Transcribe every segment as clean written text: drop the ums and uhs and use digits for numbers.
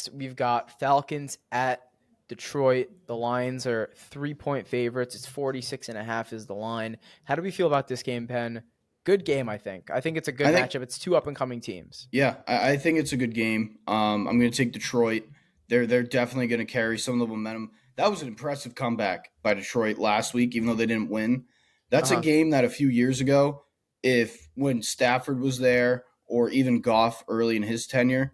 next, we've got Falcons at Detroit. The lines are 3-point favorites. It's 46.5 is the line. How do we feel about this game, Penn? Good game, I think. I think it's a good I think, matchup. It's two up-and-coming teams. yeah, I think it's a good game. I'm going to take Detroit. They're definitely going to carry some of the momentum. That was an impressive comeback by Detroit last week, even though they didn't win. That's a Uh-huh. game that a few years ago, if when Stafford was there or even Goff early in his tenure,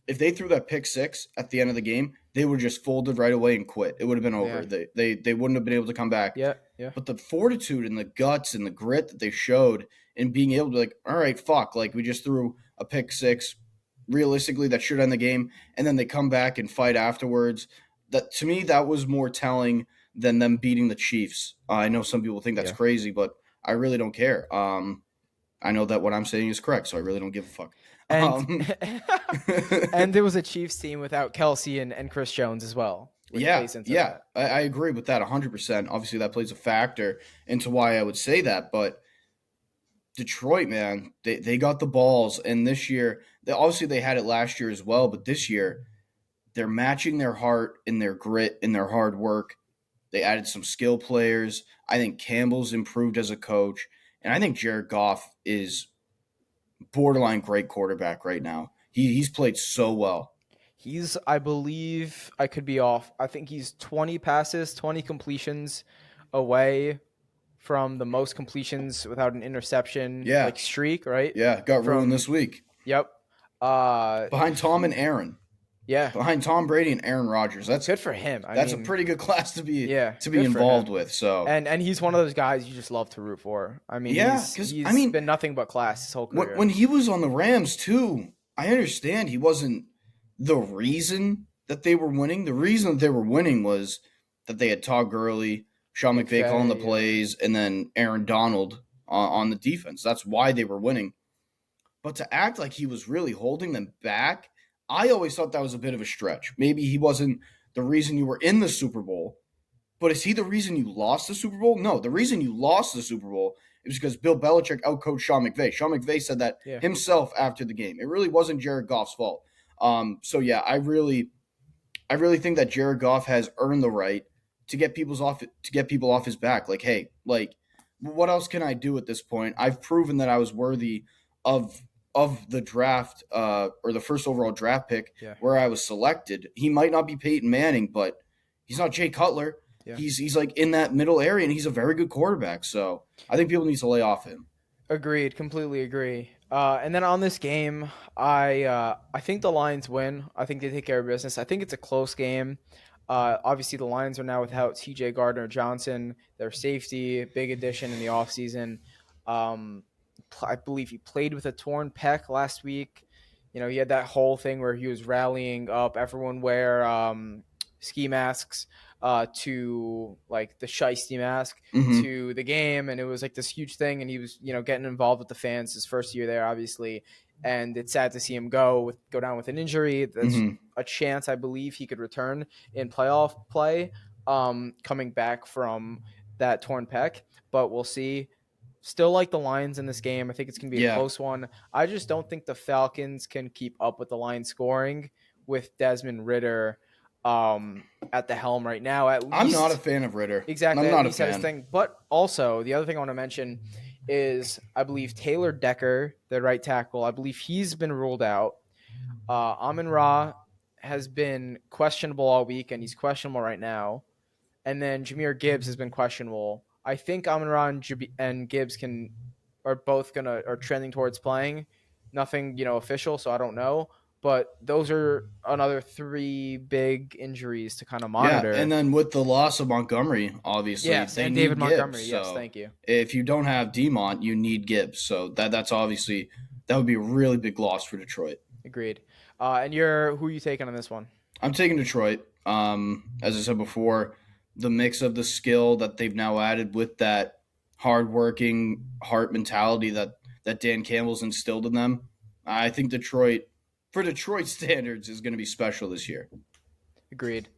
if they threw that pick six at the end of the game, they would have just folded right away and quit. It would have been over. Yeah. They wouldn't have been able to come back. Yeah. Yeah. But the fortitude and the guts and the grit that they showed in being able to, like, all right, fuck, like we just threw a pick six. Realistically, that should end the game, and then they come back and fight afterwards. That to me, that was more telling than them beating the Chiefs. I know some people think that's Yeah. crazy, but I really don't care. I know that what I'm saying is correct, so I really don't give a fuck. And and there was a Chiefs team without Kelsey and Chris Jones as well. Yeah, I agree with that 100%. Obviously, that plays a factor into why I would say that, but Detroit, man, they got the balls, and this year, obviously they had it last year as well, but this year they're matching their heart and their grit and their hard work. They added some skill players. I think Campbell's improved as a coach, and I think Jared Goff is borderline great quarterback right now. He's played so well. He's, I believe, I could be off. I think he's 20 passes, 20 completions away from the most completions without an interception streak, right? Yeah, got ruined this week. Yep. Behind Tom and Aaron. Yeah. Behind Tom Brady and Aaron Rodgers. That's good for him. That's a pretty good class to be involved with. So and he's one of those guys you just love to root for. I mean, he's been nothing but class his whole career. When he was on the Rams too, I understand he wasn't the reason that they were winning. The reason that they were winning was that they had Todd Gurley, Sean McVay calling the plays, and then Aaron Donald on the defense. That's why they were winning. But to act like he was really holding them back, I always thought that was a bit of a stretch. Maybe he wasn't the reason you were in the Super Bowl, but is he the reason you lost the Super Bowl? No, the reason you lost the Super Bowl is because Bill Belichick outcoached Sean McVay. Sean McVay said that himself after the game. It really wasn't Jared Goff's fault. So yeah, I really think that Jared Goff has earned the right to get people off his back. Like, hey, like, what else can I do at this point? I've proven that I was worthy of the draft or the first overall draft pick where I was selected. He might not be Peyton Manning, but he's not Jay Cutler. Yeah. He's like in that middle area, and he's a very good quarterback. So I think people need to lay off him. Agreed. Completely agree. And then on this game, I think the Lions win. I think they take care of business. I think it's a close game. Obviously, the Lions are now without TJ Gardner-Johnson, their safety, big addition in the offseason. I believe he played with a torn pec last week. You know, he had that whole thing where he was rallying up everyone wear ski masks to like the shiesty mask to the game, and it was like this huge thing, and he was, you know, getting involved with the fans his first year there, obviously, and it's sad to see him go down with an injury. That's a chance I believe he could return in playoff play coming back from that torn pec, but we'll see. Still like the Lions in this game. I think it's going to be a close one. I just don't think the Falcons can keep up with the Lions scoring with Desmond Ridder at the helm right now. At least, I'm not a fan of Ridder. Exactly. I'm not a fan. Thing. But also, the other thing I want to mention is I believe Taylor Decker, the right tackle, I believe he's been ruled out. Amon-Ra has been questionable all week, and he's questionable right now. And then Jahmyr Gibbs has been questionable. I think Amon-Ra and Gibbs are trending towards playing. Nothing, official, so I don't know. But those are another three big injuries to kind of monitor. Yeah, and then with the loss of Montgomery, obviously, they need David Gibbs, Montgomery. So yes, thank you. If you don't have Demont, you need Gibbs. So that's obviously that would be a really big loss for Detroit. Agreed. And who are you taking on this one? I'm taking Detroit. As I said before, the mix of the skill that they've now added with that hardworking heart mentality that Dan Campbell's instilled in them, I think Detroit, for Detroit standards, is going to be special this year. Agreed.